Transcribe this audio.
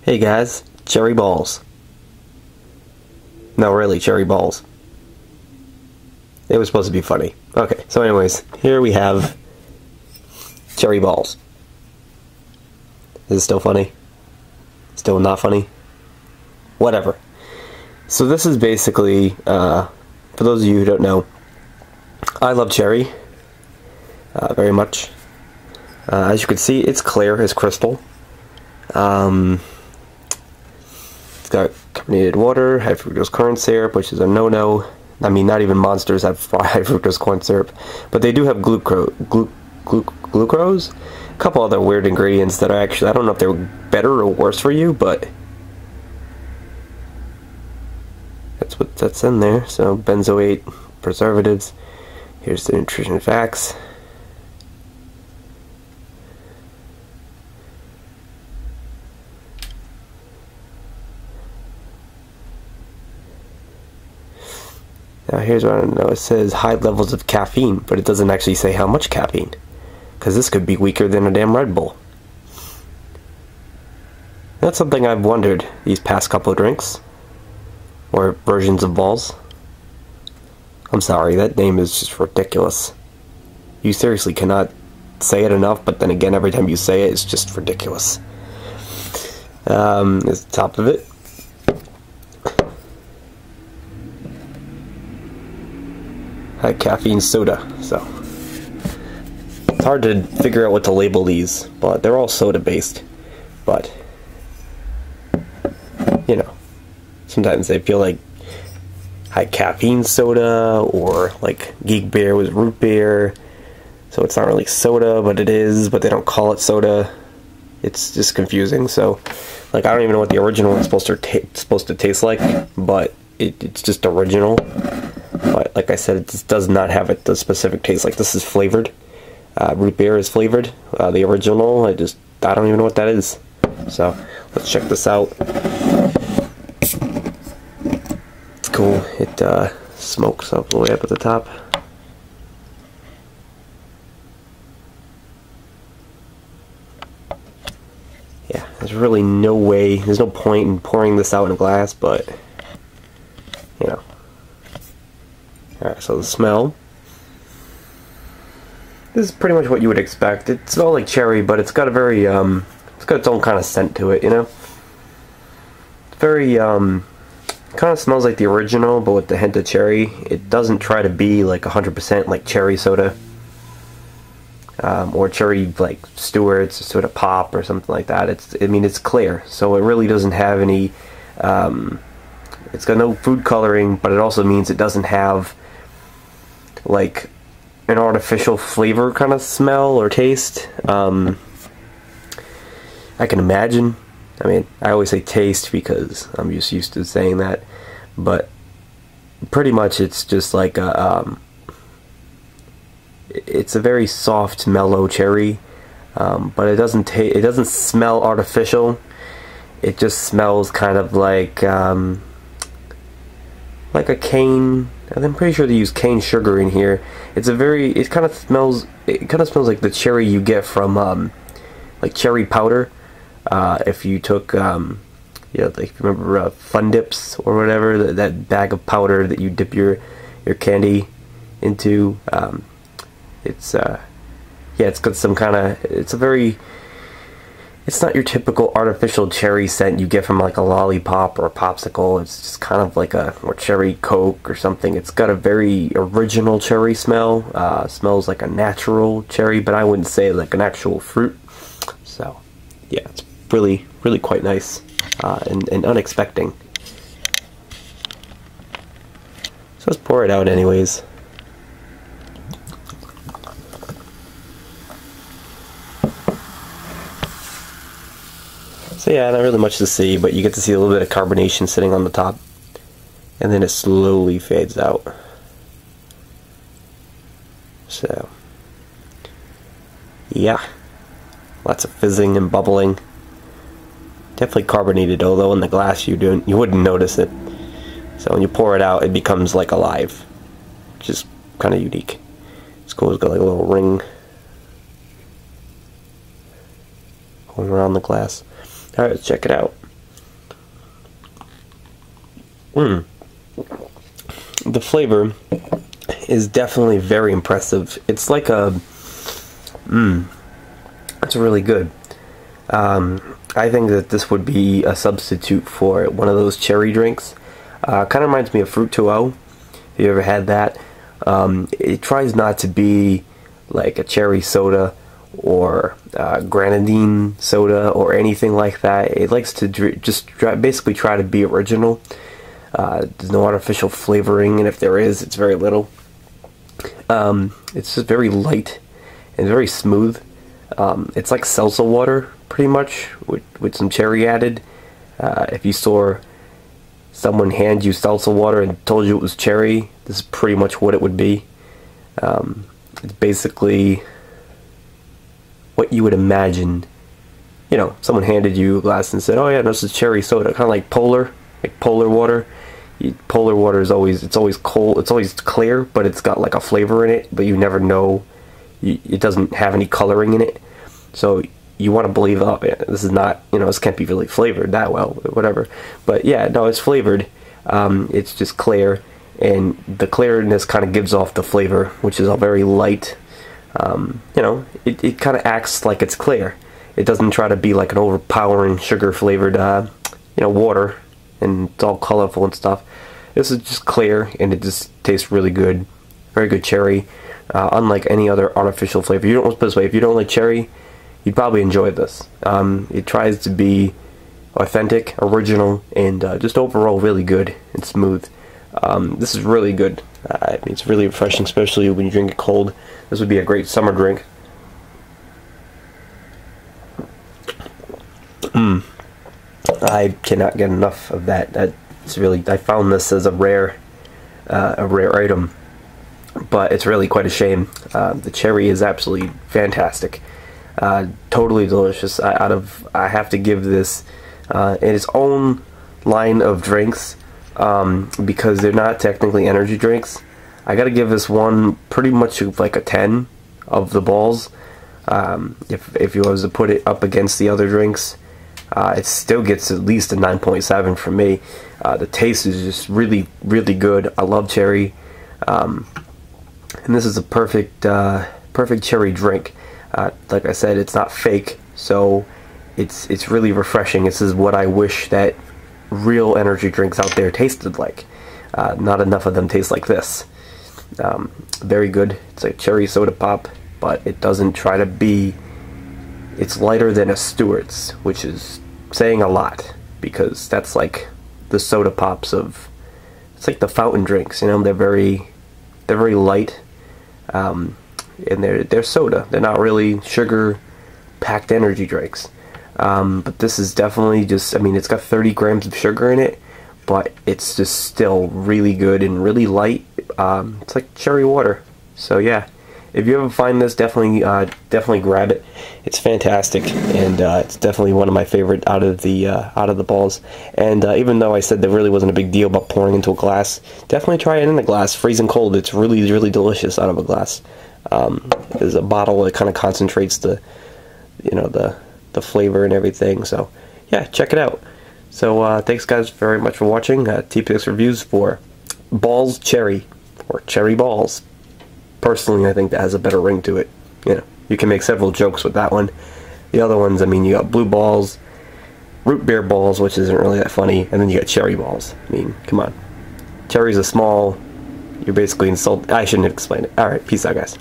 Hey guys, cherry balls. No, really, cherry balls. It was supposed to be funny. Okay, so anyways, here we have cherry balls. Is it still funny? Still not funny? Whatever. So this is basically, for those of you who don't know, I love cherry very much. As you can see, it's clear as crystal. It's got carbonated water, high fructose corn syrup, which is a no-no. I mean, not even monsters have high fructose corn syrup, but they do have glucose, a couple other weird ingredients that are actually, I don't know if they're better or worse for you, but that's in there. So benzoate, preservatives. Here's the nutrition facts. Now here's what I know. It says high levels of caffeine, but it doesn't actually say how much caffeine, because this could be weaker than a damn Red Bull. That's something I've wondered these past couple of drinks, or versions of balls. I'm sorry, that name is just ridiculous. You seriously cannot say it enough, but then again, every time you say it, it's just ridiculous. Is the top of it. High caffeine soda, so it's hard to figure out what to label these, but they're all soda based. But you know, sometimes they feel like high caffeine soda, or like Geek Beer was root beer, so it's not really soda, but it is, but they don't call it soda. It's just confusing. So like, I don't even know what the original is supposed to taste like, but it's just original. But like I said, it just does not have the specific taste. Like, this is flavored. Root beer is flavored. The original, I don't even know what that is. So let's check this out. It's cool. It smokes up the way up at the top. Yeah, there's really no way, there's no point in pouring this out in a glass, but you know. Alright, so the smell. This is pretty much what you would expect. It smells like cherry, but it's got a very, it's got its own kind of scent to it, you know? It's very, kind of smells like the original, but with the hint of cherry. It doesn't try to be like 100% like cherry soda. Or cherry, like, Stewart's, or soda pop, or something like that. I mean, it's clear, so it really doesn't have any, it's got no food coloring, but it also means it doesn't have like an artificial flavor kind of smell or taste. I can imagine. I mean, I always say taste because I'm just used to saying that, but pretty much it's just like a, it's a very soft, mellow cherry, but it doesn't smell artificial. It just smells kind of like a cane. I'm pretty sure they use cane sugar in here. It kind of smells like the cherry you get from like cherry powder. If you took you know, like, if you remember Fun Dips or whatever, that bag of powder that you dip your candy into. Yeah, it's got some kind of, it's not your typical artificial cherry scent you get from like a lollipop or a popsicle. It's just kind of like or cherry Coke or something. It's got a very original cherry smell. Smells like a natural cherry, but I wouldn't say like an actual fruit. So yeah, it's really, really quite nice and unexpected. So let's pour it out anyways. So yeah, not really much to see, but you get to see a little bit of carbonation sitting on the top, and then it slowly fades out. So yeah, lots of fizzing and bubbling. Definitely carbonated, although in the glass you wouldn't notice it. So when you pour it out, it becomes like alive, which is kind of unique. It's cool. It's got like a little ring going around the glass. Alright, let's check it out. The flavor is definitely very impressive. It's like a, it's really good. I think that this would be a substitute for one of those cherry drinks. Kind of reminds me of Fruit 2.0. If you ever had that. It tries not to be like a cherry soda or grenadine soda or anything like that. It likes to basically try to be original. There's no artificial flavoring, and if there is, it's very little. It's just very light and very smooth. It's like salsa water, pretty much, with some cherry added. If you saw someone hand you salsa water and told you it was cherry, this is pretty much what it would be. It's basically what you would imagine. You know, someone handed you a glass and said, "Oh yeah, this is cherry soda," kind of like polar water. Polar water is always cold, it's always clear, but it's got like a flavor in it, but you never know. It doesn't have any coloring in it, so you want to believe, oh yeah, this is not, you know, this can't be really flavored that well, whatever. But yeah, no, it's flavored. It's just clear, and the clearness kind of gives off the flavor, which is a very light. You know, it kind of acts like it's clear. It doesn't try to be like an overpowering sugar flavored, you know, water, and it's all colorful and stuff. This is just clear, and it just tastes really good. Very good cherry. Unlike any other artificial flavor. You don't, put this way, if you don't like cherry, you'd probably enjoy this. It tries to be authentic, original, and just overall really good and smooth. This is really good. I mean, it's really refreshing, especially when you drink it cold. This would be a great summer drink. I cannot get enough of that. That's really, I found this as a rare item, but it's really quite a shame. The cherry is absolutely fantastic. Totally delicious. I have to give this in its own line of drinks, because they're not technically energy drinks. I gotta give this one pretty much like a 10 of the BAWLS. If you was to put it up against the other drinks, it still gets at least a 9.7 from me. The taste is just really, really good. I love cherry, and this is a perfect cherry drink. Like I said, it's not fake, so it's really refreshing. This is what I wish that real energy drinks out there tasted like. Not enough of them taste like this. Very good. It's a cherry soda pop, but it doesn't try to be. It's lighter than a Stewart's, which is saying a lot, because that's like the soda pops of. It's like the fountain drinks, you know. They're very light, and they're soda. They're not really sugar-packed energy drinks. But this is definitely just. I mean, it's got 30 grams of sugar in it, but it's just still really good and really light. It's like cherry water. So yeah. If you ever find this, definitely grab it. It's fantastic, and it's definitely one of my favorite out of the BAWLS. And even though I said there really wasn't a big deal about pouring into a glass, definitely try it in a glass, freezing cold. It's really, really delicious out of a glass. There's a bottle that kind of concentrates the flavor and everything. So yeah, check it out. So thanks guys very much for watching. TPX reviews for BAWLS Cherry, or Cherry BAWLS. Personally, I think that has a better ring to it. You know, you can make several jokes with that one. The other ones, I mean, you got blue BAWLS, root beer BAWLS, which isn't really that funny, and then you got cherry BAWLS. I mean, come on. Cherry's a small, you're basically insult. I shouldn't explain it. Alright, peace out, guys.